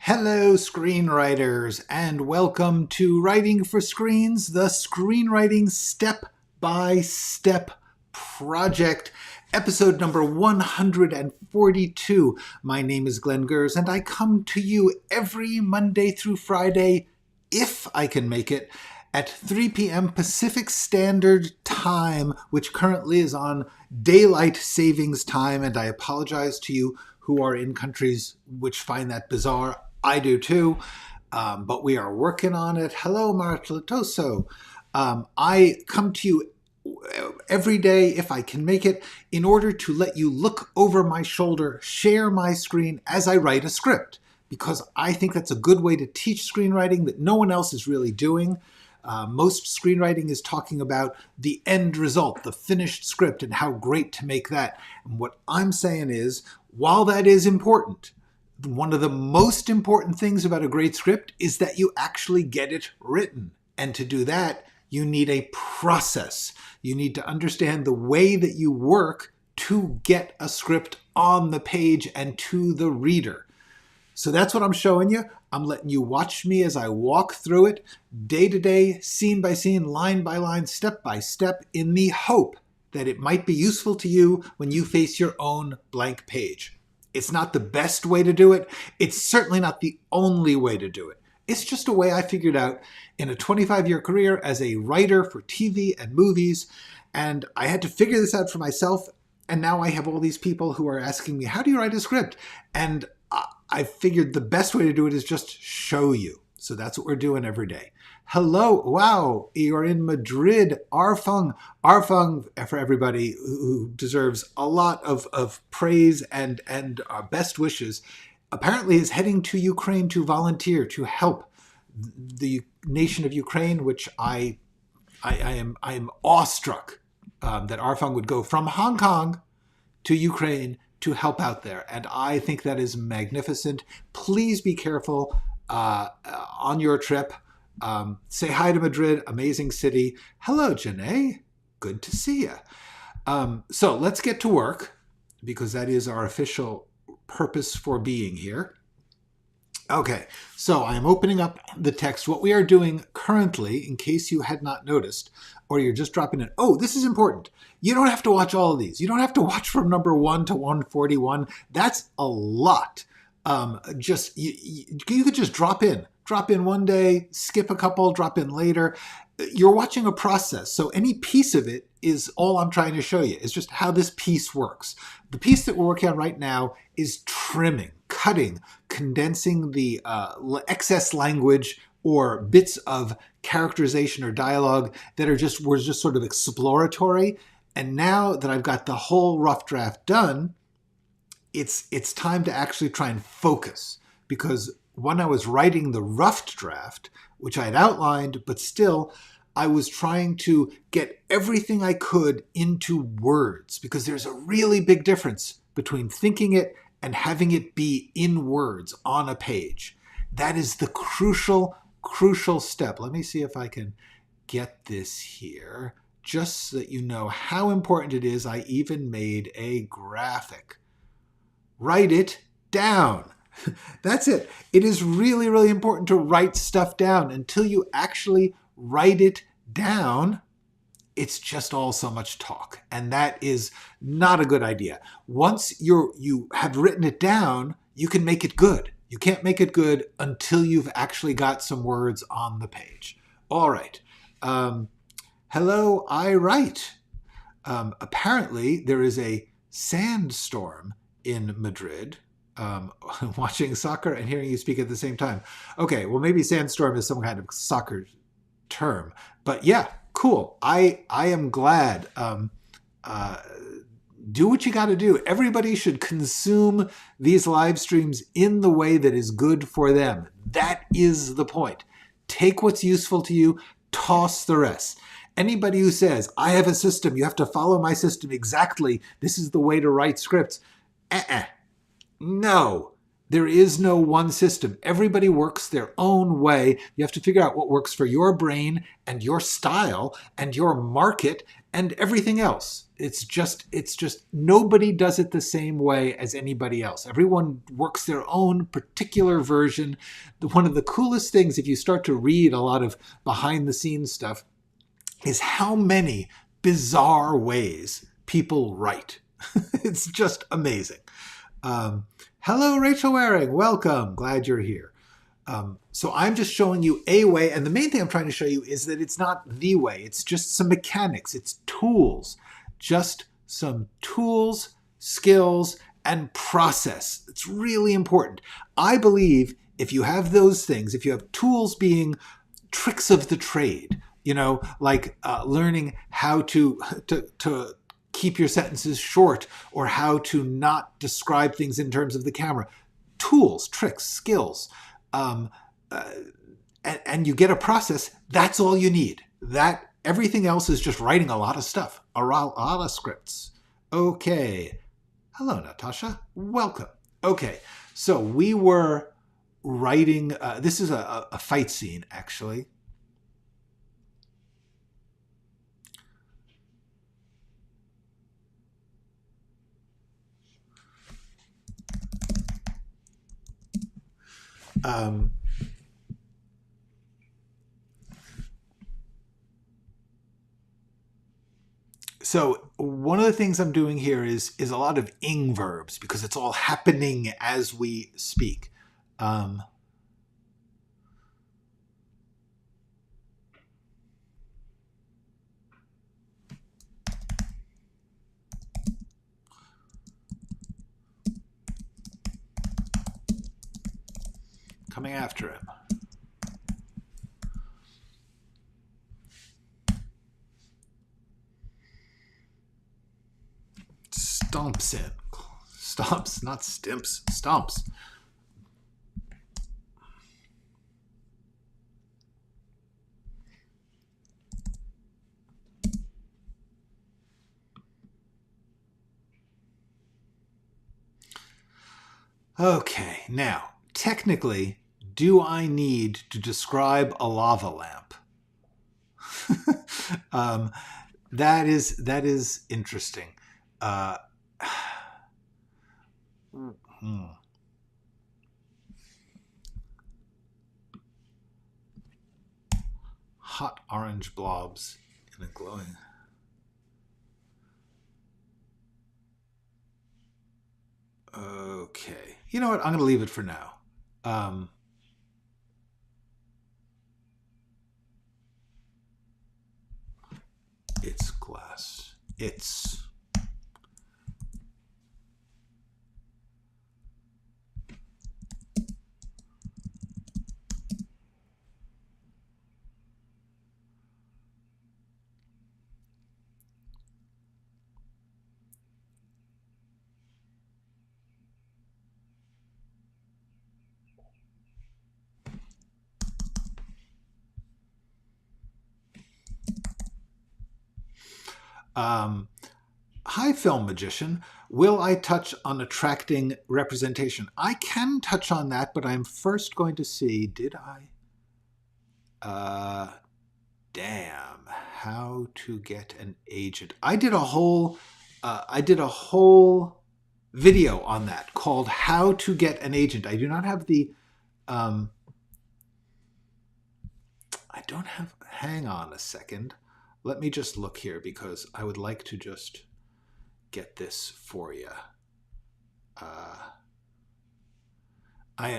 Hello, screenwriters, and welcome to Writing for Screens, the screenwriting step-by-step project, episode number 142. My name is Glenn Gers, and I come to you every Monday through Friday, if I can make it, at 3 p.m. Pacific Standard Time, which currently is on daylight savings time, and I apologize to you who are in countries which find that bizarre. I do too, but we are working on it. Hello, Martletoso. I come to you every day, if I can make it, in order to let you look over my shoulder, share my screen as I write a script, because I think that's a good way to teach screenwriting that no one else is really doing. Most screenwriting is talking about the end result, the finished script, and how great to make that. And what I'm saying is, while that is important, one of the most important things about a great script is that you actually get it written. And to do that, you need a process. You need to understand the way that you work to get a script on the page and to the reader. So that's what I'm showing you. I'm letting you watch me as I walk through it, day to day, scene by scene, line by line, step by step, in the hope that it might be useful to you when you face your own blank page. It's not the best way to do it. It's certainly not the only way to do it. It's just a way I figured out in a 25-year career as a writer for TV and movies. And I had to figure this out for myself. And now I have all these people who are asking me, how do you write a script? And I figured the best way to do it is just show you. So that's what we're doing every day. Hello. Wow. You're in Madrid. Arfung. Arfung, for everybody who deserves a lot of praise and best wishes, apparently is heading to Ukraine to volunteer, to help the nation of Ukraine, which I am awestruck that Arfung would go from Hong Kong to Ukraine to help out there. And I think that is magnificent. Please be careful on your trip. Say hi to Madrid, amazing city. Hello, Janae. Good to see you. So let's get to work, because that is our official purpose for being here. Okay, so I'm opening up the text. What we are doing currently, in case you had not noticed, or you're just dropping in, oh, this is important. You don't have to watch all of these. You don't have to watch from number 1 to 141. That's a lot. You could just drop in. Drop in one day, skip a couple, drop in later. You're watching a process. So any piece of it is all I'm trying to show you. Is just how this piece works. The piece that we're working on right now is trimming, cutting, condensing the excess language or bits of characterization or dialogue that were just sort of exploratory. And now that I've got the whole rough draft done, it's time to actually try and focus, because when I was writing the rough draft, which I had outlined, but still I was trying to get everything I could into words, because there's a really big difference between thinking it and having it be in words on a page. That is the crucial step. Let me see if I can get this here, just so that you know how important it is. I even made a graphic. Write it down. That's it. It is really, really important to write stuff down. Until you actually write it down, it's just all so much talk. And that is not a good idea. Once you have written it down, you can make it good. You can't make it good until you've actually got some words on the page. All right. Hello, I write. Apparently, there is a sandstorm in Madrid. Watching soccer and hearing you speak at the same time. Okay, well, maybe sandstorm is some kind of soccer term. But yeah, cool. I am glad. Do what you got to do. Everybody should consume these live streams in the way that is good for them. That is the point. Take what's useful to you, toss the rest. Anybody who says, I have a system, you have to follow my system exactly, this is the way to write scripts. No, there is no one system. Everybody works their own way. You have to figure out what works for your brain and your style and your market and everything else. it's just nobody does it the same way as anybody else. Everyone works their own particular version. One of the coolest things, if you start to read a lot of behind the scenes stuff, is how many bizarre ways people write. It's just amazing. Hello, Rachel Waring. Welcome. Glad you're here. So I'm just showing you a way, and the main thing I'm trying to show you is that it's not the way. It's just some mechanics. It's tools. Just some tools, skills, and process. It's really important. I believe if you have those things, if you have tools being tricks of the trade, you know, like learning how to keep your sentences short or how to not describe things in terms of the camera. Tools, tricks, skills. And you get a process, that's all you need. That everything else is just writing a lot of stuff, a lot of scripts. Okay. Hello, Natasha. Welcome. Okay. So we were writing, this is a fight scene, actually. So one of the things I'm doing here is a lot of ing verbs because it's all happening as we speak. Coming after him. Stomps in. Stomps, not stimps. Stomps. Okay, now, technically, do I need to describe a lava lamp? That is interesting. Hot orange blobs in a glowing. Okay. You know what? I'm going to leave it for now. It's glass. It's... Hi, Film Magician. Will I touch on attracting representation? I can touch on that, but I'm first going to see, did I? Damn, how to get an agent. I did a whole video on that called How to Get an Agent. I do not have the, I don't have, hang on a second. Let me just look here because I would like to just get this for you. I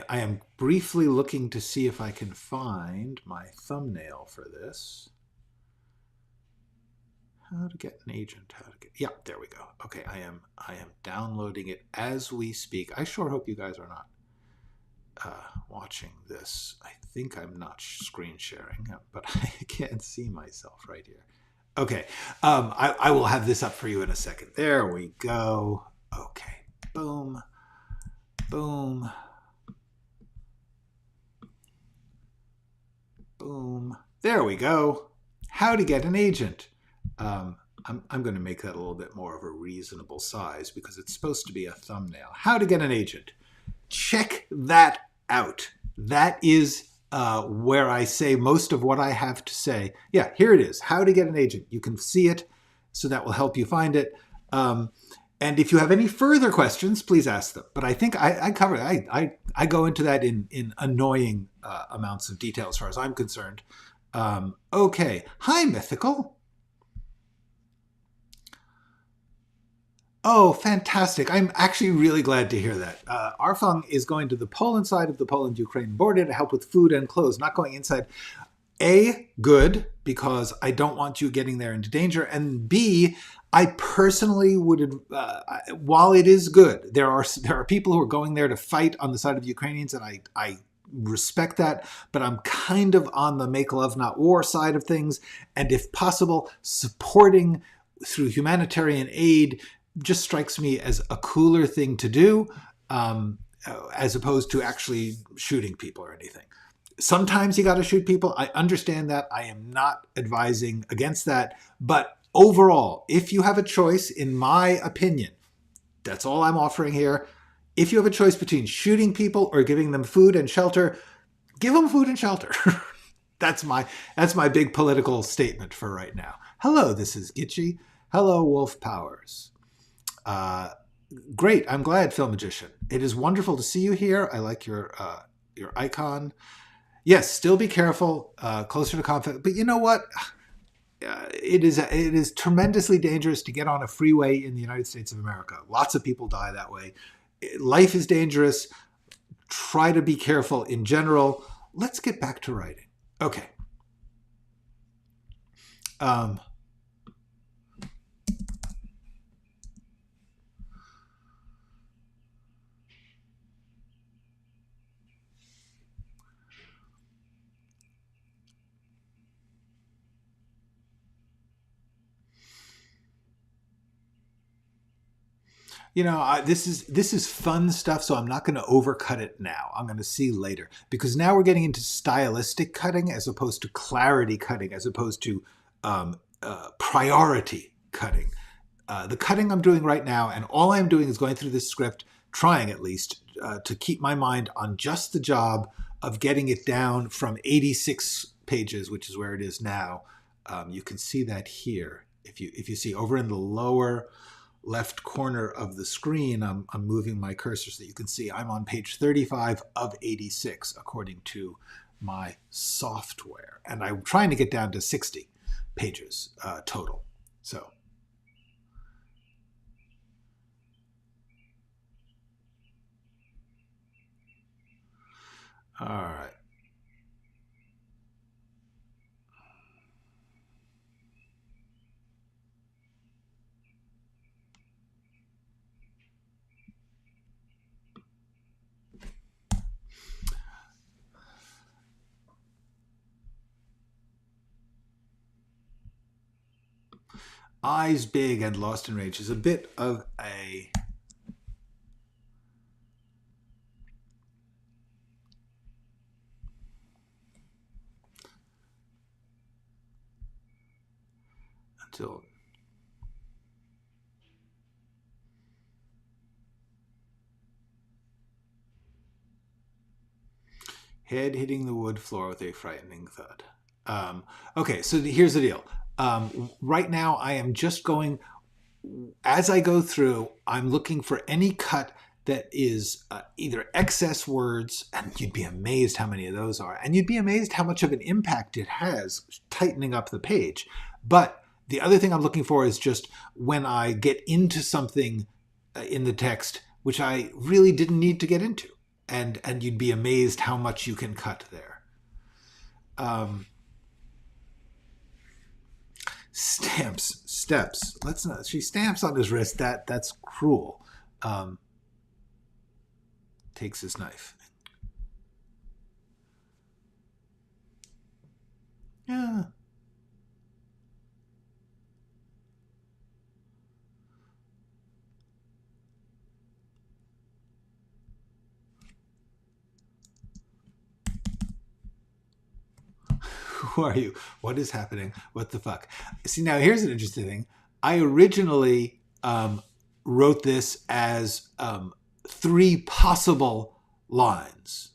am briefly looking to see if I can find my thumbnail for this. How to get an agent. Yeah, there we go. Okay, I am downloading it as we speak. I sure hope you guys are not watching this. I think I'm not screen sharing, but I can't see myself right here. Okay, I will have this up for you in a second. There we go. Okay, boom, boom, boom. There we go. How to get an agent. I'm going to make that a little bit more of a reasonable size because it's supposed to be a thumbnail. How to get an agent. Check that out. That is where I say most of what I have to say. Yeah, here it is. How to get an agent. You can see it. so that will help you find it. And if you have any further questions, please ask them. But I think I cover it. I go into that in annoying amounts of detail as far as I'm concerned. Okay. Hi, Mythical. Oh, fantastic. I'm actually really glad to hear that. Arfang is going to the Poland side of the Poland-Ukraine border to help with food and clothes, not going inside. A, good, because I don't want you getting there into danger. And B, I personally would, while it is good, there are people who are going there to fight on the side of the Ukrainians, and I respect that, but I'm kind of on the make love, not war side of things. And if possible, supporting through humanitarian aid just strikes me as a cooler thing to do, as opposed to actually shooting people or anything. Sometimes you got to shoot people. I understand that. I am not advising against that. But overall, if you have a choice, in my opinion, that's all I'm offering here. If you have a choice between shooting people or giving them food and shelter, give them food and shelter. That's my big political statement for right now. Hello, this is Gitchy. Hello, Wolf Powers. Great. I'm glad, Film Magician. It is wonderful to see you here. I like your icon. Yes, still be careful, closer to conflict. But you know what? It is tremendously dangerous to get on a freeway in the United States of America. Lots of people die that way. Life is dangerous. Try to be careful in general. Let's get back to writing. Okay. You know, this is fun stuff, so I'm not going to overcut it now. I'm going to see later, because now we're getting into stylistic cutting as opposed to clarity cutting, as opposed to priority cutting. The cutting I'm doing right now, and all I'm doing is going through this script, trying at least to keep my mind on just the job of getting it down from 86 pages, which is where it is now. You can see that here. If you see over in the lower left corner of the screen, I'm moving my cursor so that you can see I'm on page 35 of 86 according to my software, and I'm trying to get down to 60 pages total. So all right. Eyes big and lost in rage is a bit of a until head hitting the wood floor with a frightening thud. Okay, so here's the deal. Right now, I am just going, as I go through, I'm looking for any cut that is either excess words, and you'd be amazed how many of those are, and you'd be amazed how much of an impact it has tightening up the page. But the other thing I'm looking for is just when I get into something in the text, which I really didn't need to get into. And you'd be amazed how much you can cut there. Steps. Let's not. She stamps on his wrist. That's cruel. Takes his knife. Yeah. Who are you? What is happening? What the fuck? See, now here's an interesting thing. I originally wrote this as 3 possible lines.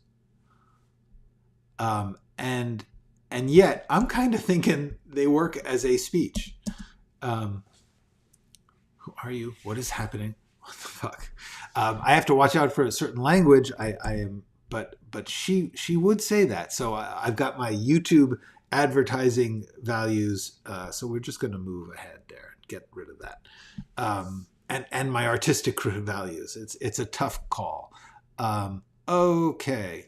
And yet I'm kind of thinking they work as a speech. are you? What is happening? What the fuck? I have to watch out for a certain language. I am, but she would say that. So I've got my YouTube advertising values. So we're just going to move ahead there and get rid of that. And my artistic values. It's a tough call. Okay.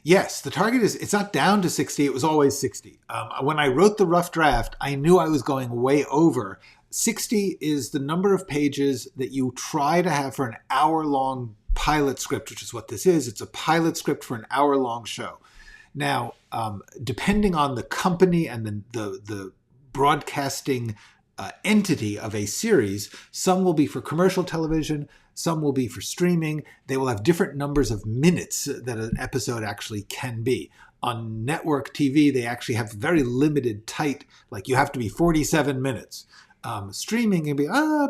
Yes, the target it's not down to 60. It was always 60. When I wrote the rough draft, I knew I was going way over. 60 is the number of pages that you try to have for an hour-long pilot script, which is what this is. It's a pilot script for an hour-long show. Now, depending on the company and the broadcasting entity of a series, some will be for commercial television, some will be for streaming. They will have different numbers of minutes that an episode actually can be. On network TV, they actually have very limited, tight, like you have to be 47 minutes. Streaming can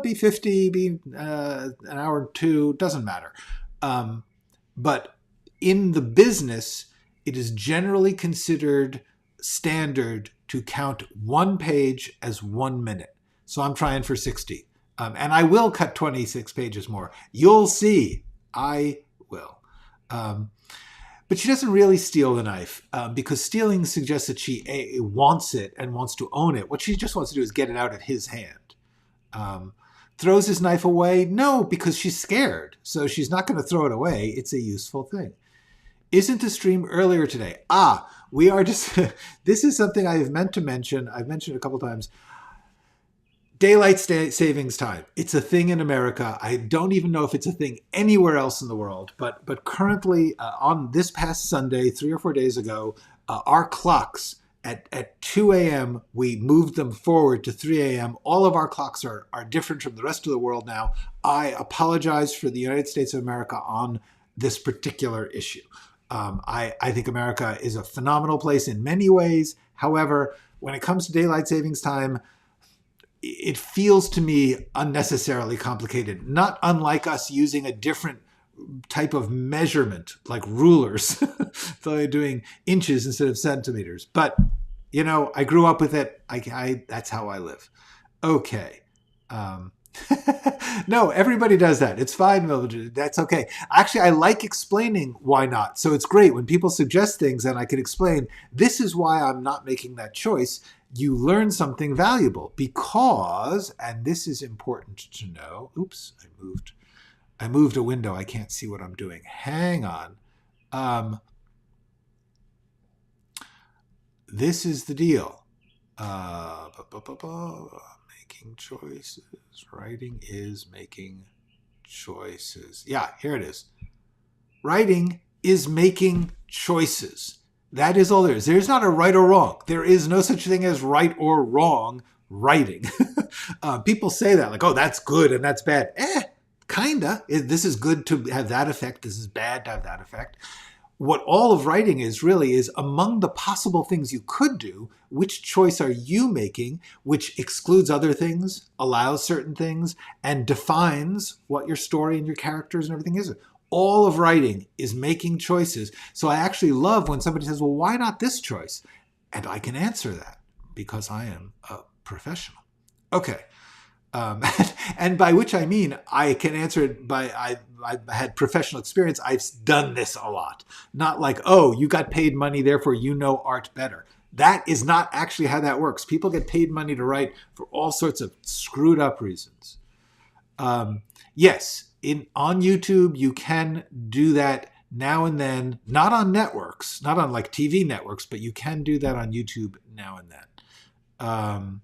be 50, be an hour or two, doesn't matter. But in the business, it is generally considered standard to count one page as 1 minute. So I'm trying for 60. And I will cut 26 pages more. You'll see. I will. But she doesn't really steal the knife because stealing suggests that she wants it and wants to own it. What she just wants to do is get it out of his hand. Throws his knife away? No, because she's scared. So she's not going to throw it away. It's a useful thing. Isn't the stream earlier today? We are just... This is something I have meant to mention. I've mentioned it a couple times. Daylight savings time. It's a thing in America. I don't even know if it's a thing anywhere else in the world. But currently, on this past Sunday, 3 or 4 days ago, our clocks at 2 a.m., we moved them forward to 3 a.m. All of our clocks are different from the rest of the world now. I apologize for the United States of America on this particular issue. I think America is a phenomenal place in many ways. However, when it comes to daylight savings time, it feels to me unnecessarily complicated, not unlike us using a different type of measurement, like rulers, so they're doing inches instead of centimeters. But, I grew up with it. That's how I live. Okay. No, everybody does that. It's fine, Mildred. That's okay. Actually, I like explaining why not. So it's great when people suggest things and I can explain, this is why I'm not making that choice. You learn something valuable because, and this is important to know. Oops, I moved a window. I can't see what I'm doing. Hang on. This is the deal. Making choices. Writing is making choices. Yeah, here it is. Writing is making choices. That is all there is. There's not a right or wrong. There is no such thing as right or wrong writing. People say that, like, oh, that's good and that's bad. Kinda. This is good to have that effect. This is bad to have that effect. What all of writing is really is among the possible things you could do, which choice are you making, which excludes other things, allows certain things, and defines what your story and your characters and everything is. All of writing is making choices. So I actually love when somebody says, well, why not this choice? And I can answer that because I am a professional. Okay. And by which I mean, I can answer it by, I've had professional experience. I've done this a lot. Not like, oh, you got paid money, therefore you know art better. That is not actually how that works. People get paid money to write for all sorts of screwed up reasons. Yes, on YouTube, you can do that now and then, not on networks, not on like TV networks, but you can do that on YouTube now and then.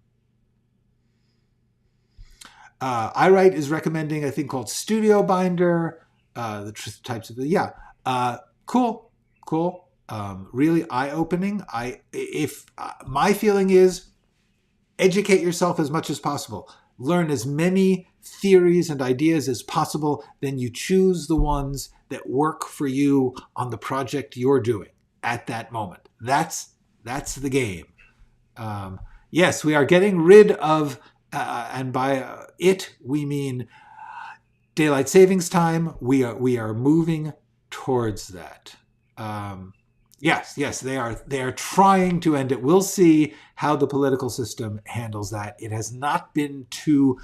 iWrite is recommending a thing called Studio Binder, the types of, cool. Really eye-opening. My feeling is educate yourself as much as possible. Learn as many theories and ideas as possible, then you choose the ones that work for you on the project you're doing at that moment. That's the game. Yes, we are getting rid of, and by it we mean daylight savings time. We are moving towards that. Yes, they are. They are trying to end it. We'll see how the political system handles that. It has not been too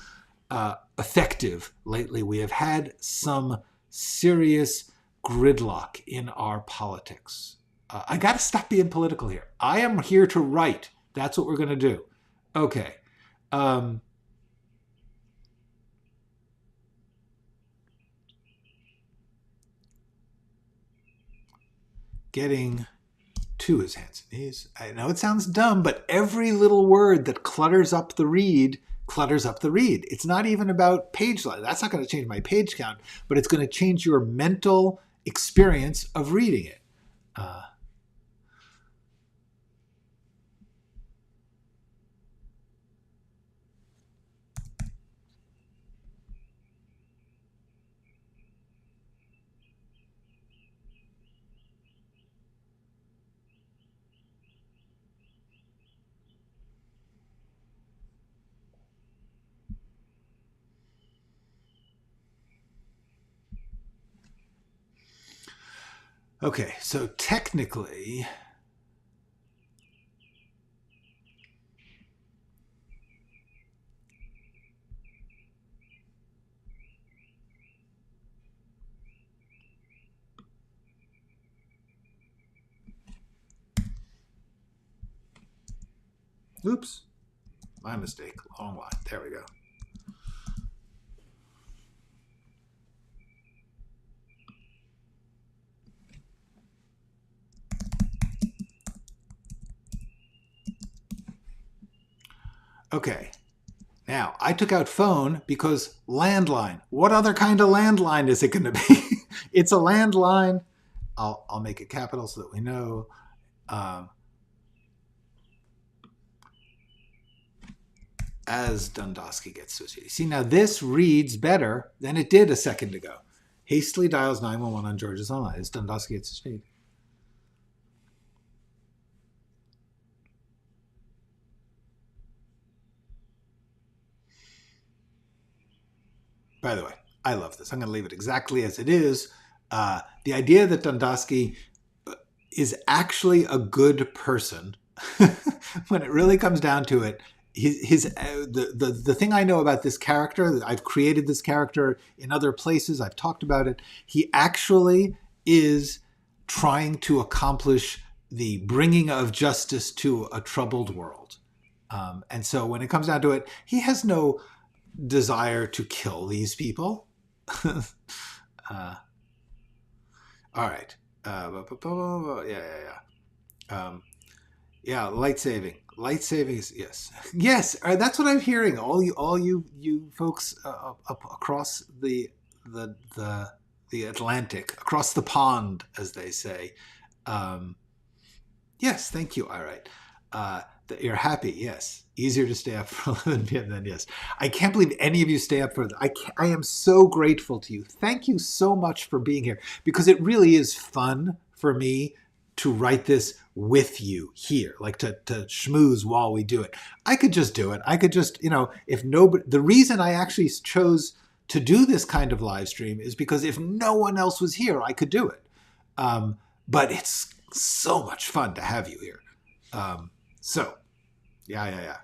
effective lately. We have had some serious gridlock in our politics. I got to stop being political here. I am here to write. That's what we're going to do. Okay. Getting to his hands and knees. I know it sounds dumb, but every little word that clutters up the read clutters up the read. It's not even about page line. That's not going to change my page count, but it's going to change your mental experience of reading it. Okay, so technically, oops, my mistake, long line. There we go. Okay, now I took out phone because landline. What other kind of landline is it going to be? It's a landline. I'll make it capital so that we know. As Dundosky gets associated. See, now this reads better than it did a second ago. Hastily dials 911 on George's line as Dundosky gets associated. By the way, I love this. I'm going to leave it exactly as it is. The idea that Dundosky is actually a good person, when it really comes down to it, the thing I know about this character, I've created this character in other places, I've talked about it, he actually is trying to accomplish the bringing of justice to a troubled world. And so when it comes down to it, he has no desire to kill these people. All right. Yeah, light saving. Light saving is yes. That's what I'm hearing. All you folks up across the Atlantic, across the pond, as they say. Yes, thank you. All right. That you're happy. Yes, easier to stay up for 11 p.m. than yes. I can't believe any of you stay up for that. I am so grateful to you. Thank you so much for being here, because it really is fun for me to write this with you here, like to schmooze while we do it. I could just do it. I could just, if nobody, the reason I actually chose to do this kind of live stream is because if no one else was here, I could do it. But it's so much fun to have you here. So, yeah.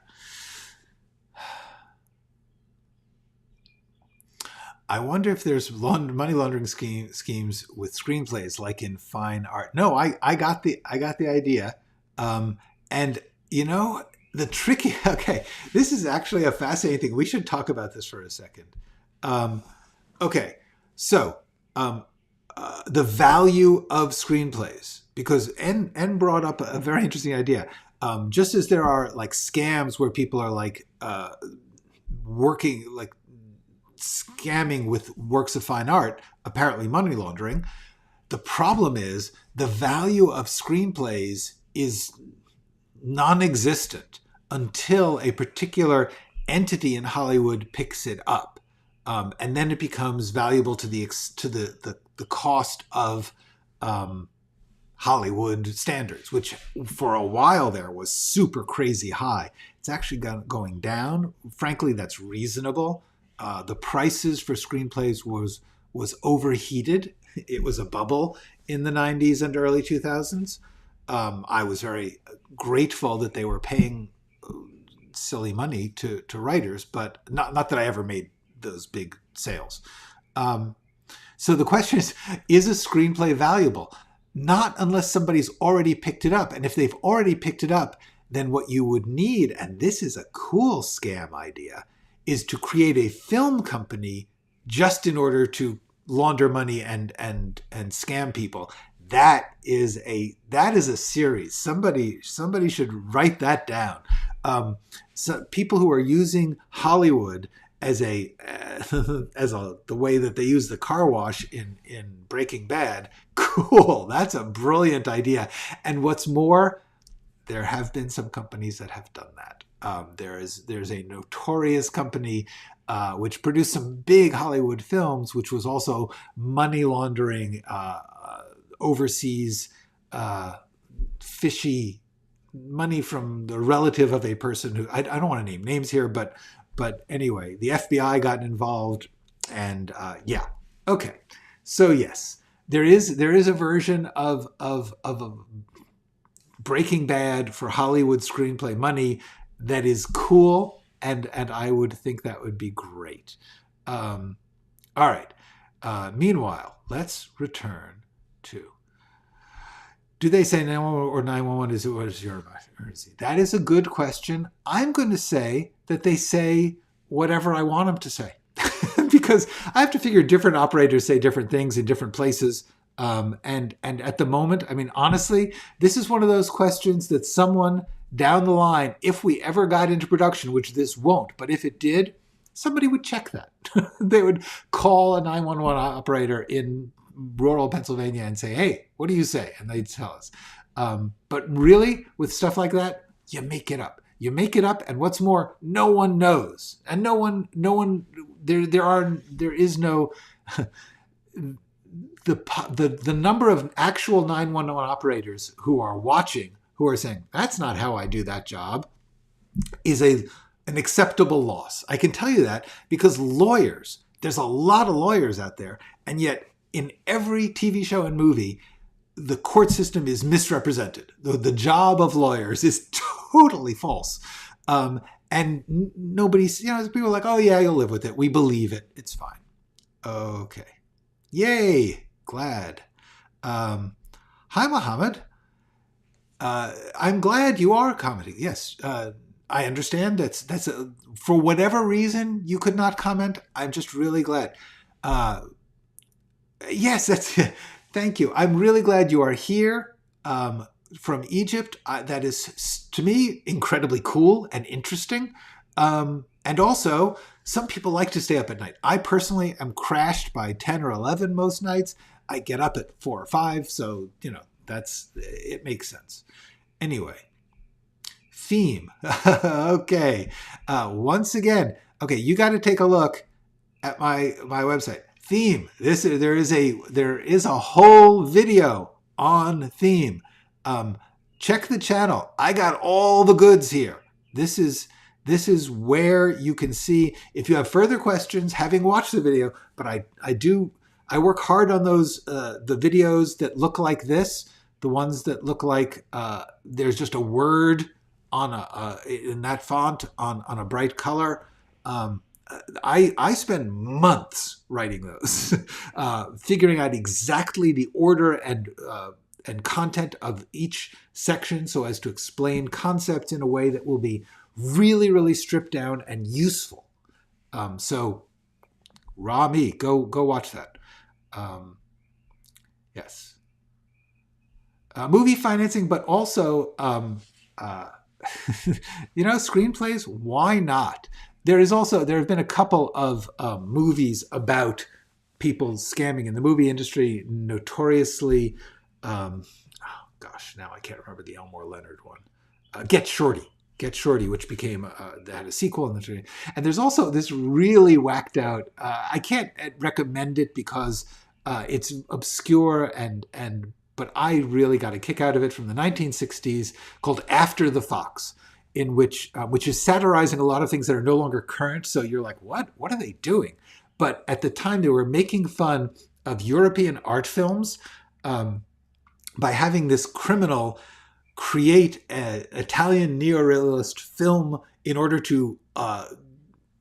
I wonder if there's money laundering schemes with screenplays like in fine art. No, I got the idea. And the tricky. Okay, this is actually a fascinating thing. We should talk about this for a second. Okay, so the value of screenplays, because N brought up a very interesting idea. Just as there are like scams where people are like working, like scamming with works of fine art, apparently money laundering, the problem is the value of screenplays is non-existent until a particular entity in Hollywood picks it up. And then it becomes valuable to the cost of Hollywood standards, which for a while there was super crazy high. It's actually going down. Frankly, that's reasonable. The prices for screenplays was overheated. It was a bubble in the 90s and early 2000s. I was very grateful that they were paying silly money to writers, but not that I ever made those big sales. So the question is a screenplay valuable? Not unless somebody's already picked it up. And if they've already picked it up, then what you would need, and this is a cool scam idea, is to create a film company just in order to launder money and scam people. That is a series. Somebody should write that down. So people who are using Hollywood as the way that they use the car wash in Breaking Bad. Cool. That's a brilliant idea. And what's more, there have been some companies that have done that. There's a notorious company which produced some big Hollywood films, which was also money laundering overseas fishy money from the relative of a person who I don't want to name names here, but anyway, the FBI got involved, and yeah, okay. So yes, there is a version of a Breaking Bad for Hollywood screenplay money that is cool, and I would think that would be great. All right. Meanwhile, let's return to. Do they say 911 or 911 what is your emergency? That is a good question. I'm going to say that they say whatever I want them to say because I have to figure different operators say different things in different places. And at the moment, I mean, honestly, this is one of those questions that someone down the line, if we ever got into production, which this won't, but if it did, somebody would check that. They would call a 911 operator in rural Pennsylvania and say, hey, what do you say? And they'd tell us. But really, with stuff like that, you make it up. You make it up, and what's more, no one knows. And no one, there is no, the number of actual 911 operators who are watching, who are saying, that's not how I do that job, is an acceptable loss. I can tell you that because lawyers, there's a lot of lawyers out there, and yet in every TV show and movie, the court system is misrepresented. The job of lawyers is totally false. And nobody's, people are like, oh yeah, you'll live with it. We believe it. It's fine. Okay. Yay. Glad. Hi, Mohammed. I'm glad you are commenting. Yes. I understand that's for whatever reason you could not comment. I'm just really glad. Yes, that's it. Thank you. I'm really glad you are here from Egypt. That is, to me, incredibly cool and interesting. And also, some people like to stay up at night. I personally am crashed by 10 or 11 most nights. I get up at 4 or 5, so, it makes sense. Anyway, theme. Okay. Once again, okay, you got to take a look at my website. Theme. There is a whole video on theme. Check the channel. I got all the goods here. This is where you can see if you have further questions, having watched the video. But I work hard on those the videos that look like this, the ones that look like there's just a word on in that font on a bright color. I spend months writing those, figuring out exactly the order and content of each section so as to explain concepts in a way that will be really, really stripped down and useful. So raw me, go watch that. Yes. Movie financing, but also, screenplays, why not? There have been a couple of movies about people scamming in the movie industry, notoriously. Now I can't remember the Elmore Leonard one. Get Shorty, which became that had a sequel, and there's also this really whacked out. I can't recommend it because it's obscure but I really got a kick out of it from the 1960s called After the Fox, in which is satirizing a lot of things that are no longer current. So you're like, what are they doing? But at the time, they were making fun of European art films by having this criminal create an Italian neorealist film in order to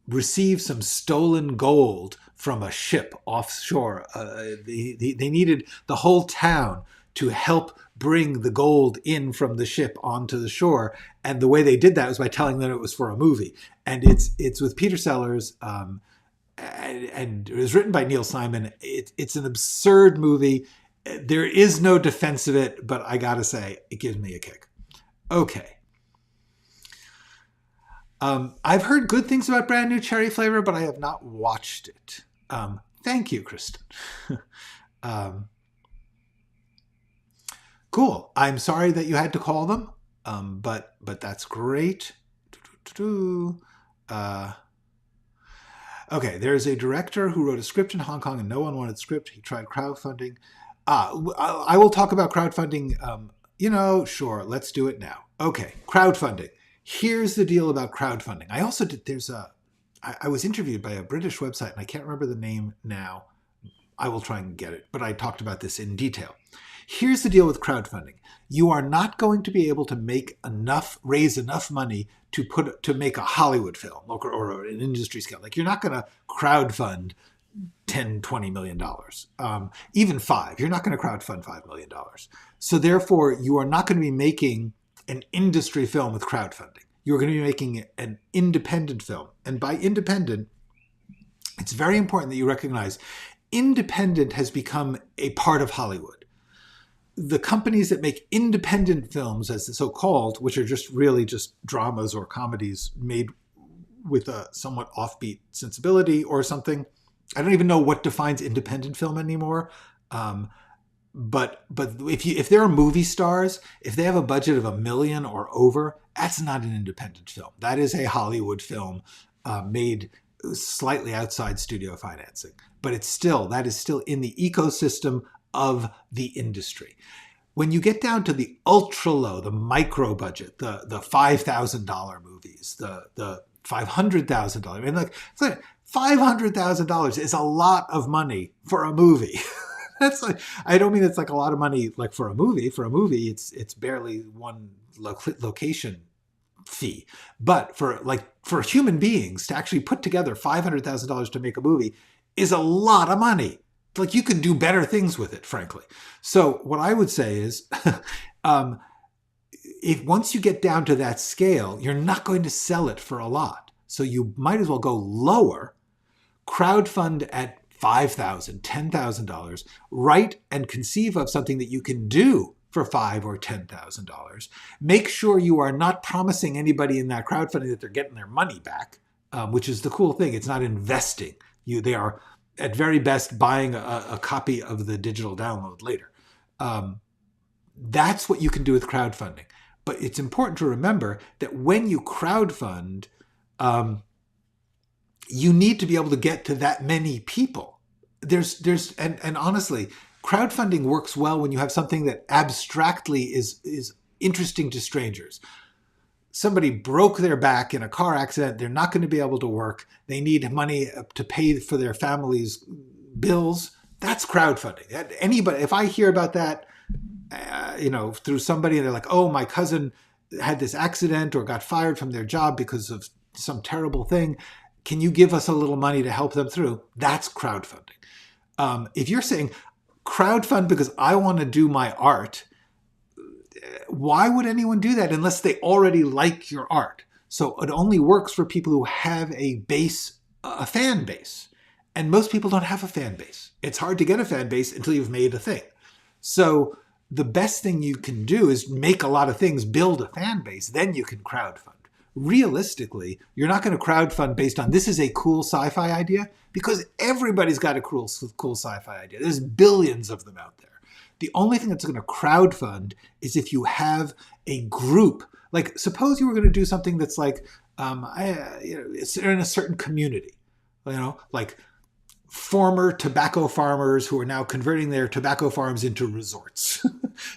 receive some stolen gold from a ship offshore. They needed the whole town to help bring the gold in from the ship onto the shore. And the way they did that was by telling them it was for a movie. And it's with Peter Sellers, and it was written by Neil Simon. It's an absurd movie. There is no defense of it, but I gotta say, it gives me a kick. Okay. I've heard good things about Brand New Cherry Flavor, but I have not watched it. Thank you, Kristen. Cool. I'm sorry that you had to call them, but that's great. Okay, there's a director who wrote a script in Hong Kong and no one wanted the script. He tried crowdfunding. I will talk about crowdfunding. Sure, let's do it now. Okay, crowdfunding. Here's the deal about crowdfunding. I also did, I was interviewed by a British website and I can't remember the name now. I will try and get it, but I talked about this in detail. Here's the deal with crowdfunding. You are not going to be able to raise enough money to make a Hollywood film or an industry scale. Like, you're not going to crowdfund $10, $20 million, even $5. You're not going to crowdfund $5 million. So therefore, you are not going to be making an industry film with crowdfunding. You're going to be making an independent film. And by independent, it's very important that you recognize independent has become a part of Hollywood. The companies that make independent films, as so-called, which are just dramas or comedies made with a somewhat offbeat sensibility or something. I don't even know what defines independent film anymore. But if there are movie stars, if they have a budget of $1 million or over, that's not an independent film. That is a Hollywood film made slightly outside studio financing. But that is still in the ecosystem of the industry. When you get down to the ultra low, the micro budget, the $5,000 movies, the $500,000, I mean, like $500,000 is a lot of money for a movie. That's like, I don't mean it's like a lot of money like for a movie. For a movie, it's barely one location fee. But for human beings to actually put together $500,000 to make a movie is a lot of money. Like, you could do better things with it, frankly. So what I would say is, if once you get down to that scale, you're not going to sell it for a lot. So you might as well go lower, crowdfund at $5,000, $10,000, write and conceive of something that you can do for $5,000 or $10,000. Make sure you are not promising anybody in that crowdfunding that they're getting their money back, which is the cool thing. It's not investing. They are, at very best, buying a copy of the digital download later. That's what you can do with crowdfunding. But it's important to remember that when you crowdfund, you need to be able to get to that many people. And honestly, crowdfunding works well when you have something that abstractly is interesting to strangers. Somebody broke their back in a car accident. They're not going to be able to work. They need money to pay for their family's bills. That's crowdfunding. Anybody, if I hear about that, through somebody and they're like, oh, my cousin had this accident or got fired from their job because of some terrible thing. Can you give us a little money to help them through? That's crowdfunding. If you're saying crowdfund because I want to do my art, why would anyone do that unless they already like your art? So it only works for people who have a fan base. And most people don't have a fan base. It's hard to get a fan base until you've made a thing. So the best thing you can do is make a lot of things, build a fan base, then you can crowdfund. Realistically, you're not going to crowdfund based on this is a cool sci-fi idea, because everybody's got a cool sci-fi idea. There's billions of them out there. The only thing that's going to crowdfund is if you have a group. Like, suppose you were going to do something that's like, it's in a certain community, like former tobacco farmers who are now converting their tobacco farms into resorts.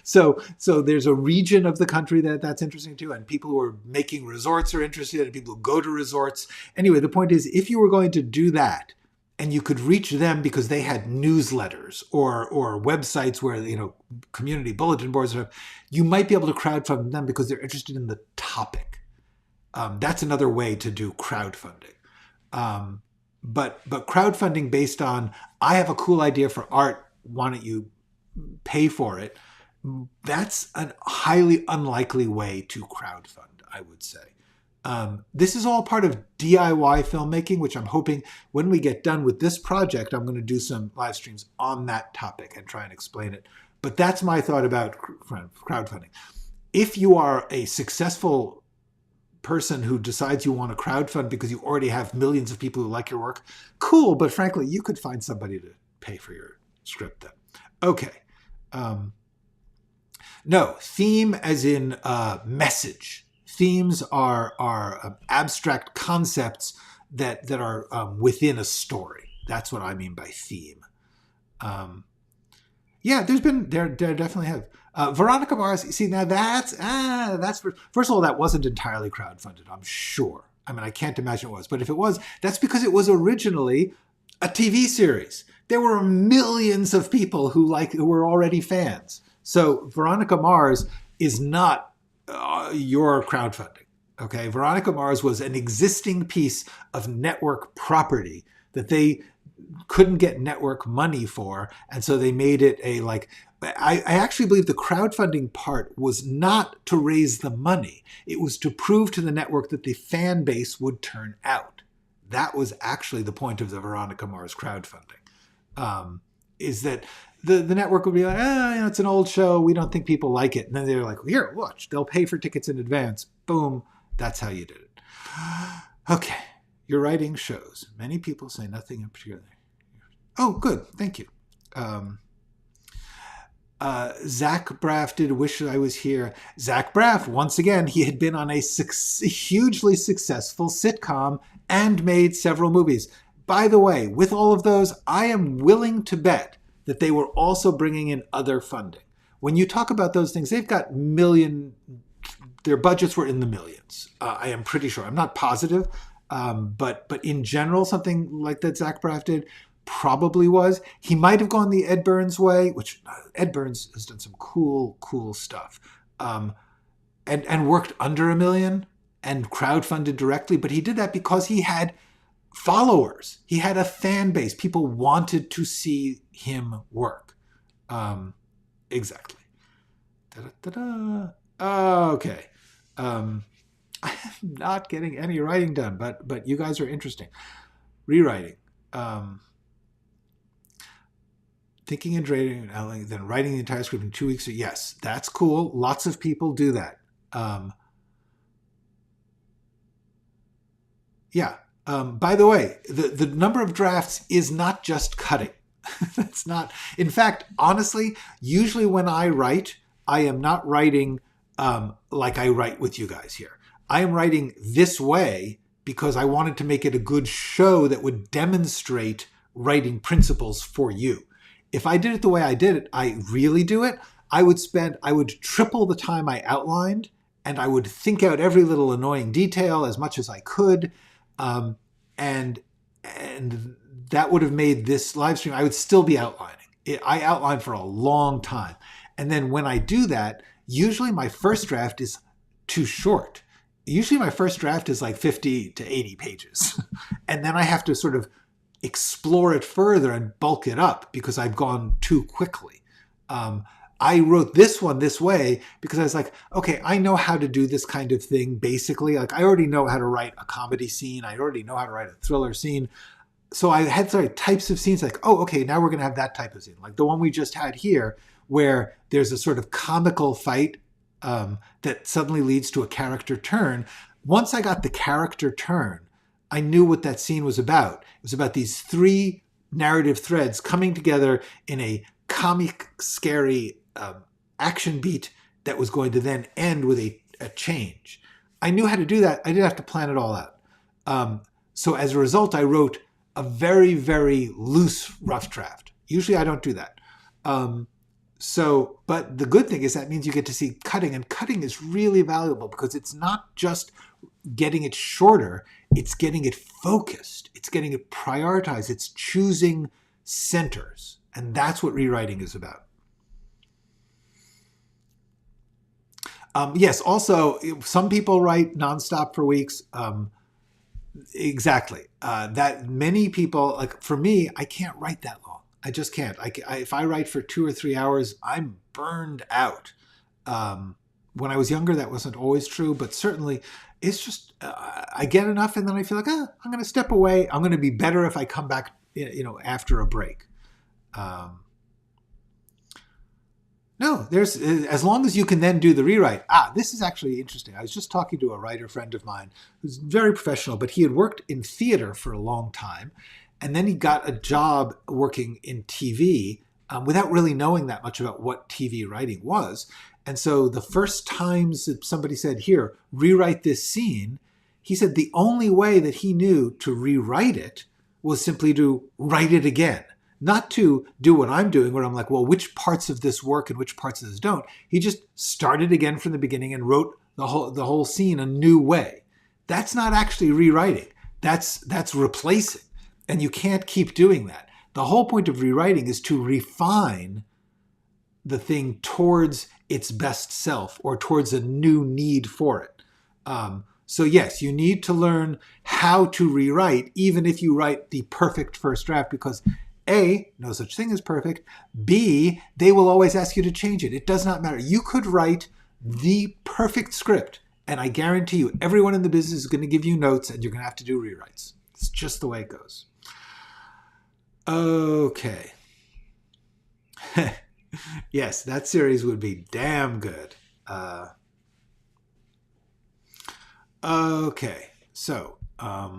So there's a region of the country that's interesting too, and people who are making resorts are interested, and people who go to resorts. Anyway, the point is, if you were going to do that, and you could reach them because they had newsletters or websites where, community bulletin boards. You might be able to crowdfund them because they're interested in the topic. That's another way to do crowdfunding. But crowdfunding based on, I have a cool idea for art, why don't you pay for it? That's a highly unlikely way to crowdfund, I would say. This is all part of DIY filmmaking, which I'm hoping when we get done with this project, I'm going to do some live streams on that topic and try and explain it. But that's my thought about crowdfunding. If you are a successful person who decides you want to crowdfund because you already have millions of people who like your work, cool. But frankly, you could find somebody to pay for your script then. Okay. No, theme as in message. Themes are abstract concepts that are within a story. That's what I mean by theme. Yeah, there definitely have. Veronica Mars, see, now that's first of all, that wasn't entirely crowdfunded, I'm sure. I mean, I can't imagine it was. But if it was, that's because it was originally a TV series. There were millions of people who were already fans. So Veronica Mars is not your crowdfunding. Okay, Veronica Mars was an existing piece of network property that they couldn't get network money for, and so they made it I actually believe the crowdfunding part was not to raise the money. It was to prove to the network that the fan base would turn out. That was actually the point of the Veronica Mars crowdfunding, is that the network would be like, it's an old show, we don't think people like it. And then they're like, here, watch, they'll pay for tickets in advance. Boom, that's how you did it. Okay, your writing shows. Many people say nothing in particular. Oh, good, thank you. Zach Braff did Wish I Was Here. Zach Braff, once again, he had been on a hugely successful sitcom and made several movies. By the way, with all of those, I am willing to bet that they were also bringing in other funding. When you talk about those things, they've got their budgets were in the millions. I am pretty sure. I'm not positive, but in general, something like that Zach Braff did probably was. He might have gone the Ed Burns way, which Ed Burns has done some cool stuff, and worked under $1 million and crowdfunded directly. But he did that because he had followers. He had a fan base. People wanted to see him work. Exactly. Okay. I'm not getting any writing done, but you guys are interesting. Rewriting. Thinking and drafting, then writing the entire script in 2 weeks. Yes, that's cool. Lots of people do that. Yeah. By the way, the number of drafts is not just cutting. That's not. In fact, honestly, usually when I write, I am not writing like I write with you guys here. I am writing this way because I wanted to make it a good show that would demonstrate writing principles for you. If I did it the way I did it, I really do it, I would triple the time I outlined, and I would think out every little annoying detail as much as I could. And that would have made this live stream, I would still be outlining. I outline for a long time. And then when I do that, usually my first draft is too short. Usually my first draft is like 50 to 80 pages. And then I have to sort of explore it further and bulk it up because I've gone too quickly. I wrote this one this way because I was like, okay, I know how to do this kind of thing basically. Like I already know how to write a comedy scene. I already know how to write a thriller scene. So I had types of scenes like, oh, okay, now we're going to have that type of scene. Like the one we just had here where there's a sort of comical fight that suddenly leads to a character turn. Once I got the character turn, I knew what that scene was about. It was about these 3 narrative threads coming together in a comic, scary action beat that was going to then end with a change. I knew how to do that. I didn't have to plan it all out. So as a result, I wrote a very, very loose rough draft. Usually I don't do that. But the good thing is that means you get to see cutting, and cutting is really valuable because it's not just getting it shorter. It's getting it focused. It's getting it prioritized. It's choosing centers. And that's what rewriting is about. Yes, also, some people write nonstop for weeks. Exactly. That many people, like for me, I can't write that long. I just can't. If I write for 2 or 3 hours, I'm burned out. When I was younger, that wasn't always true, but certainly it's just, I get enough and then I feel like, I'm going to step away. I'm going to be better if I come back, after a break. No, there's, as long as you can then do the rewrite. This is actually interesting. I was just talking to a writer friend of mine who's very professional, but he had worked in theater for a long time. And then he got a job working in TV without really knowing that much about what TV writing was. And so the first times that somebody said, here, rewrite this scene, he said the only way that he knew to rewrite it was simply to write it again. Not to do what I'm doing, where I'm like, well, which parts of this work and which parts of this don't. He just started again from the beginning and wrote the whole scene a new way. That's not actually rewriting. That's replacing. And you can't keep doing that. The whole point of rewriting is to refine the thing towards its best self or towards a new need for it. So yes, you need to learn how to rewrite, even if you write the perfect first draft, because A, no such thing as perfect. B, they will always ask you to change it. It does not matter. You could write the perfect script, and I guarantee you, everyone in the business is going to give you notes, and you're going to have to do rewrites. It's just the way it goes. Okay. Yes, that series would be damn good. Okay, so I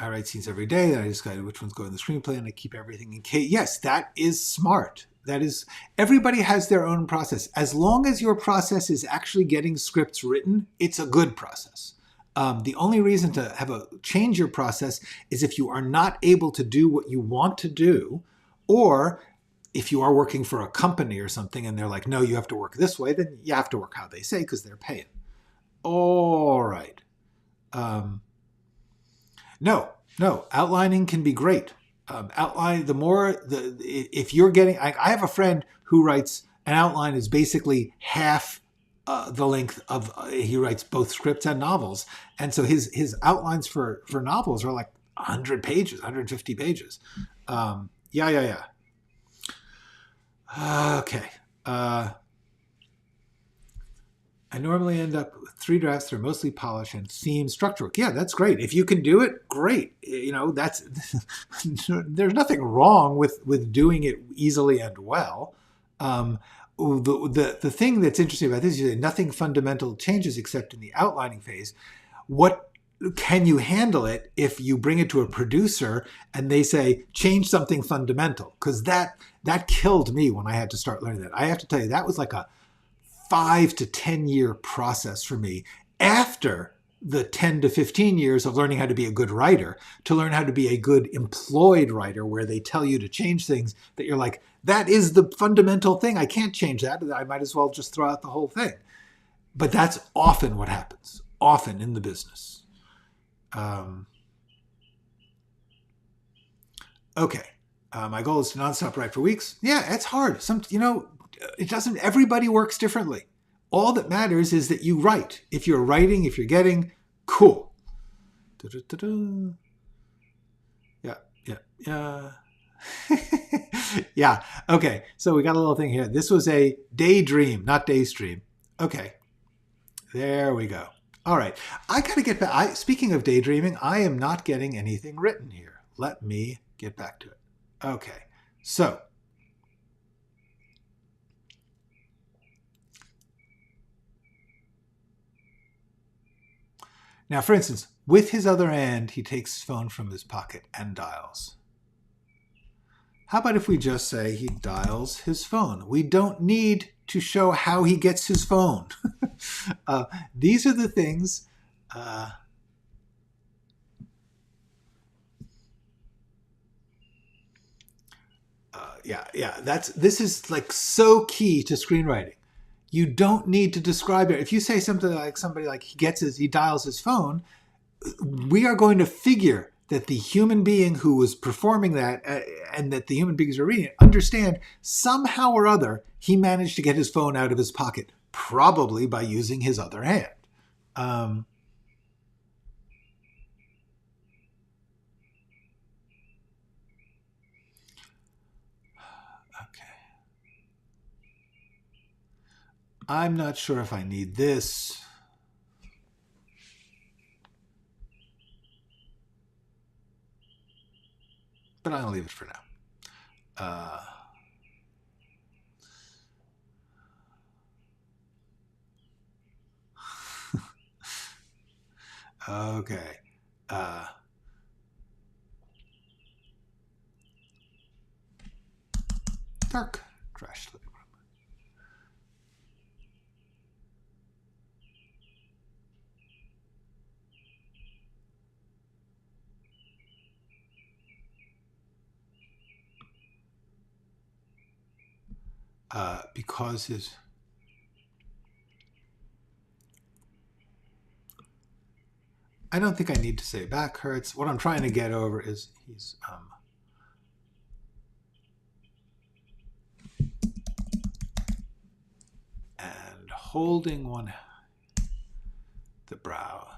write scenes every day, then I decide which ones go in the screenplay, and I keep everything in case. Yes, that is smart. That is, everybody has their own process. As long as your process is actually getting scripts written, it's a good process. The only reason to change your process is if you are not able to do what you want to do, or if you are working for a company or something and they're like, no, you have to work this way, then you have to work how they say because they're paying. All right. No, outlining can be great. Outline, if you're getting, I have a friend who writes, an outline is basically half the length of, he writes both scripts and novels. And so his outlines for novels are like 100 pages, 150 pages. Yeah. Okay. I normally end up with 3 drafts that are mostly polished and theme structure work. Yeah, that's great. If you can do it, great. That's there's nothing wrong with doing it easily and well. The thing that's interesting about this is that nothing fundamental changes except in the outlining phase. What can you handle it if you bring it to a producer and they say, change something fundamental? Because that killed me when I had to start learning that. I have to tell you, that was like a 5 to 10 year process for me after the 10 to 15 years of learning how to be a good writer, to learn how to be a good employed writer where they tell you to change things that you're like, that is the fundamental thing. I can't change that. I might as well just throw out the whole thing. But that's often what happens, often in the business. Okay. My goal is to nonstop write for weeks. Yeah, it's hard. It doesn't, everybody works differently. All that matters is that you write. If you're writing, if you're getting, cool. Yeah. Yeah. Okay. So we got a little thing here. This was a daydream, not daystream. Okay. There we go. All right. I got to get back. Speaking of daydreaming, I am not getting anything written here. Let me get back to it. Okay. So now, for instance, with his other hand, he takes his phone from his pocket and dials. How about if we just say he dials his phone? We don't need to show how he gets his phone. These are the things. This is like so key to screenwriting. You don't need to describe it. If you say something like he dials his phone, we are going to figure that the human being who was performing that and that the human beings are reading it understand somehow or other he managed to get his phone out of his pocket, probably by using his other hand. Okay. I'm not sure if I need this. But I'll leave it for now. Okay. Dark trash living room. Because his... I don't think I need to say back hurts. What I'm trying to get over is he's and holding the brow.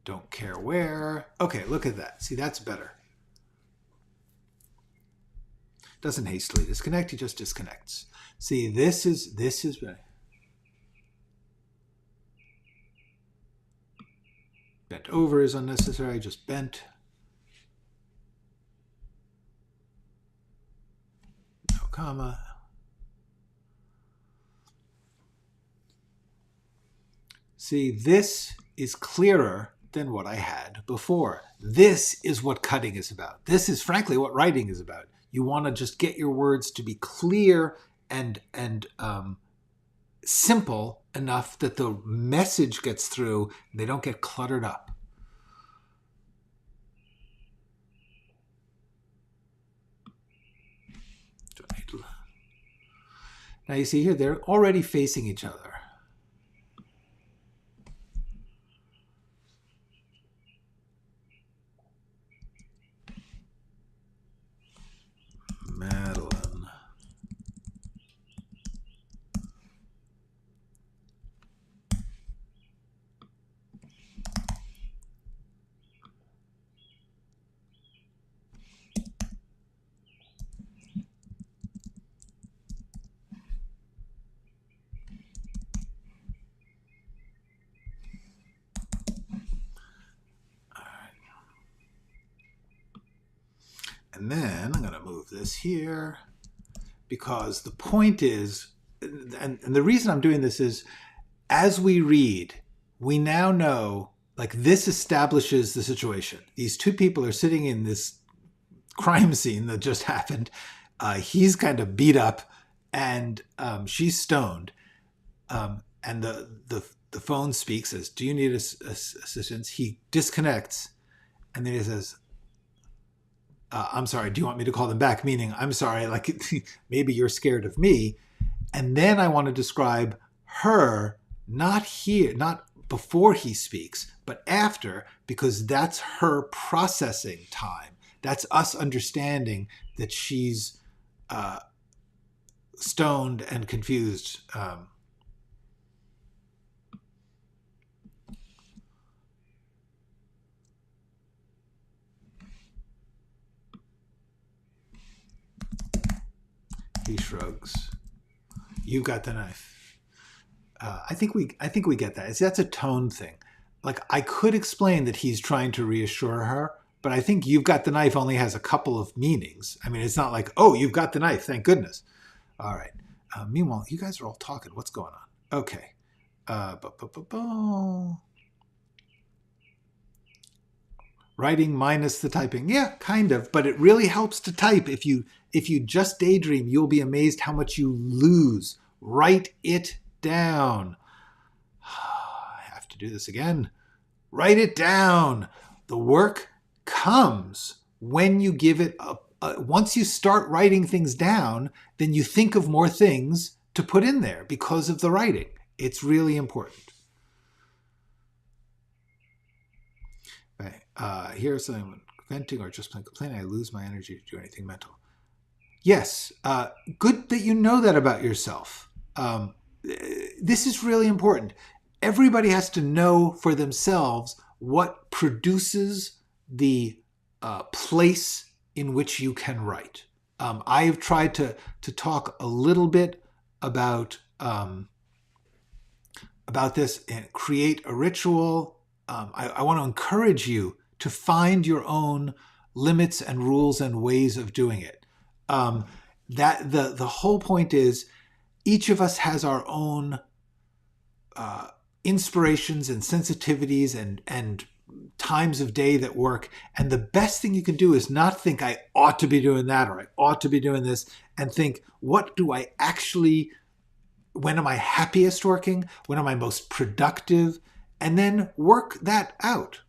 Don't care where. Okay, look at that. See, that's better. Doesn't hastily disconnect, he just disconnects. See, this is bent over is unnecessary, just bent. No comma. See, this is clearer than what I had before. This is what cutting is about. This is frankly what writing is about. You want to just get your words to be clear and simple enough that the message gets through and they don't get cluttered up. Now you see here, they're already facing each other. Madeline. And then I'm going to move this here because the point is, and the reason I'm doing this is, as we read, we now know, like, this establishes the situation. These two people are sitting in this crime scene that just happened. He's kind of beat up and she's stoned. And the phone speaks, says, "Do you need assistance?" He disconnects and then he says, "I'm sorry, do you want me to call them back?" Meaning, I'm sorry, like maybe you're scared of me. And then I want to describe her, not here, not before he speaks, but after, because that's her processing time. That's us understanding that she's stoned and confused. He shrugs. "You got the knife." I think we get that. That's a tone thing. Like, I could explain that he's trying to reassure her, but I think "you've got the knife" only has a couple of meanings. I mean, it's not like, "Oh, you've got the knife, thank goodness." All right. Meanwhile, you guys are all talking. What's going on? Okay. Writing minus the typing. Yeah, kind of, but it really helps to type. If you just daydream, you'll be amazed how much you lose. Write it down. I have to do this again. Write it down. The work comes when you give it once you start writing things down, then you think of more things to put in there because of the writing. It's really important. Right. Here's something: venting or just plain complaining, I lose my energy to do anything mental. Yes, good that you know that about yourself. This is really important. Everybody has to know for themselves what produces the place in which you can write. I've tried to talk a little bit about this and create a ritual. I want to encourage you to find your own limits and rules and ways of doing it. That the whole point is each of us has our own inspirations and sensitivities and times of day that work. And the best thing you can do is not think I ought to be doing that or I ought to be doing this, and think, what do I actually, when am I happiest working? When am I most productive? And then work that out.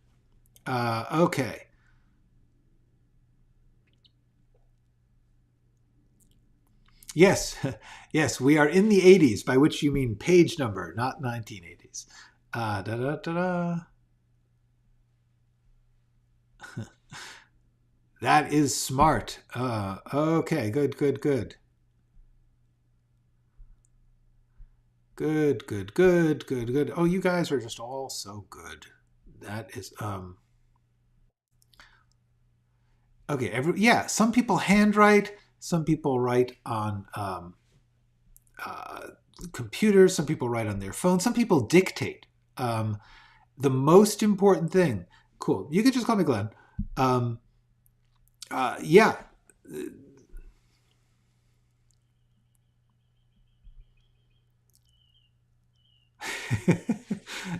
Okay. Yes, yes, we are in the 80s, by which you mean page number, not 1980s. Da da da da. That is smart. Okay, good, good, good. Good, good, good, good, good. Oh, you guys are just all so good. That is okay. Yeah, some people handwrite. Some people write on computers. Some people write on their phone. Some people dictate. The most important thing. Cool. You could just call me Glenn. Yeah.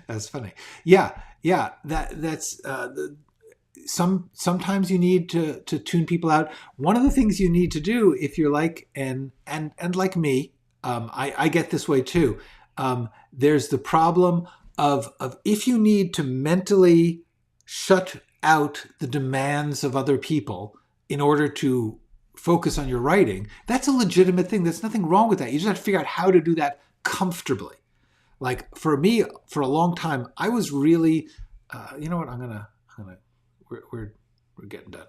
That's funny. Yeah, yeah. That's sometimes you need to tune people out. One of the things you need to do if you're like and like me, I get this way too. There's the problem of if you need to mentally shut out the demands of other people in order to focus on your writing, that's a legitimate thing. There's nothing wrong with that. You just have to figure out how to do that comfortably. Like for me, for a long time, I was really, you know what? We're getting done.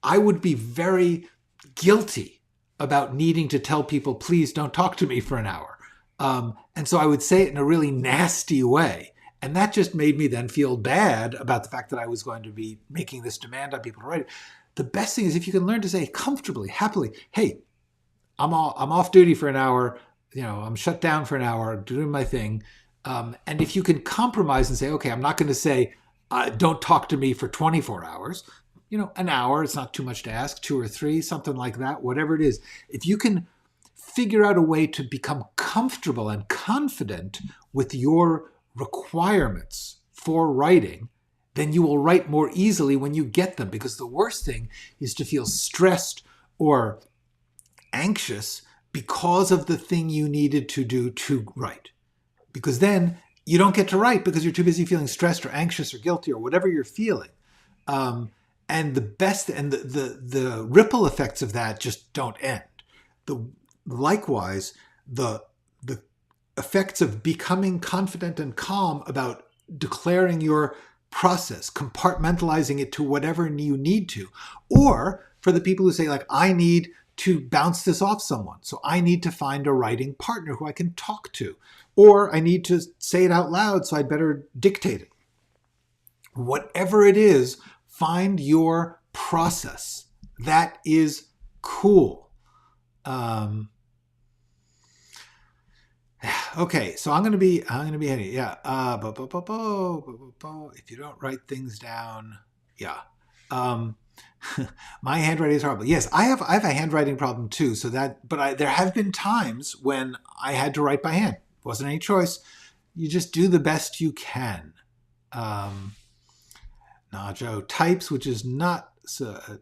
I would be very guilty about needing to tell people, please don't talk to me for an hour. And so I would say it in a really nasty way. And that just made me then feel bad about the fact that I was going to be making this demand on people to write it. The best thing is if you can learn to say comfortably, happily, hey, I'm off duty for an hour. You know, I'm shut down for an hour, doing my thing. And if you can compromise and say, okay, I'm not going to say, don't talk to me for 24 hours. You know, an hour, it's not too much to ask, 2 or 3, something like that, whatever it is. If you can figure out a way to become comfortable and confident with your requirements for writing, then you will write more easily when you get them. Because the worst thing is to feel stressed or anxious because of the thing you needed to do to write. Because then you don't get to write because you're too busy feeling stressed or anxious or guilty or whatever you're feeling. And the best and the ripple effects of that just don't end. Likewise, the effects of becoming confident and calm about declaring your process, compartmentalizing it to whatever you need to, or for the people who say, like, I need to bounce this off someone, so I need to find a writing partner who I can talk to, or I need to say it out loud, so I'd better dictate it. Whatever it is, find your process. That is cool. Okay, so I'm gonna be heading. Yeah. If you don't write things down, yeah. My handwriting is horrible. Yes, I have a handwriting problem too. So that, but there have been times when I had to write by hand. Wasn't any choice. You just do the best you can. Najo types, which is not a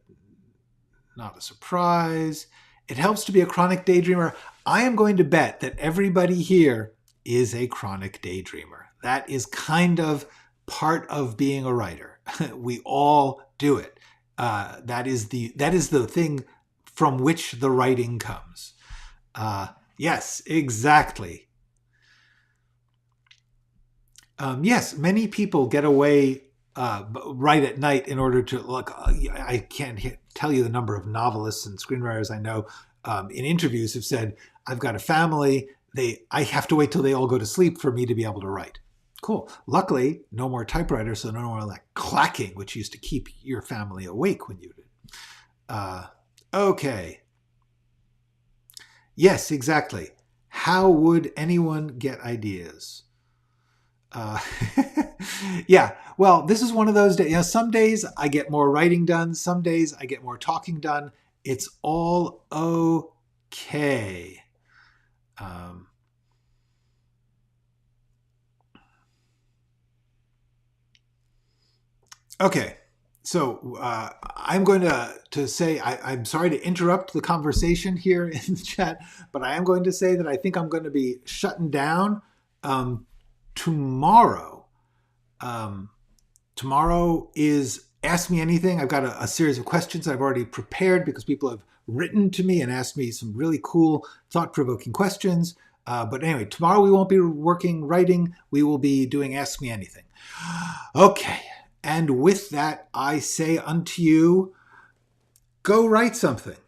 surprise. It helps to be a chronic daydreamer. I am going to bet that everybody here is a chronic daydreamer. That is kind of part of being a writer. We all do it. That is the thing from which the writing comes. Yes, exactly. Yes, many people get away right at night in order to look. I can't tell you the number of novelists and screenwriters I know in interviews have said, "I've got a family. I have to wait till they all go to sleep for me to be able to write." Cool. Luckily, no more typewriters, so no more like clacking, which used to keep your family awake when you did. Okay. Yes, exactly. How would anyone get ideas? Uh, yeah, well, this is one of those days. You know, some days I get more writing done. Some days I get more talking done. It's all okay. Um, okay, so I'm going to say I'm sorry to interrupt the conversation here in the chat, but I am going to say that I think I'm going to be shutting down tomorrow. Tomorrow is Ask Me Anything. I've got a series of questions I've already prepared because people have written to me and asked me some really cool, thought-provoking questions. But anyway, tomorrow we won't be writing. We will be doing Ask Me Anything. Okay. And with that, I say unto you, go write something.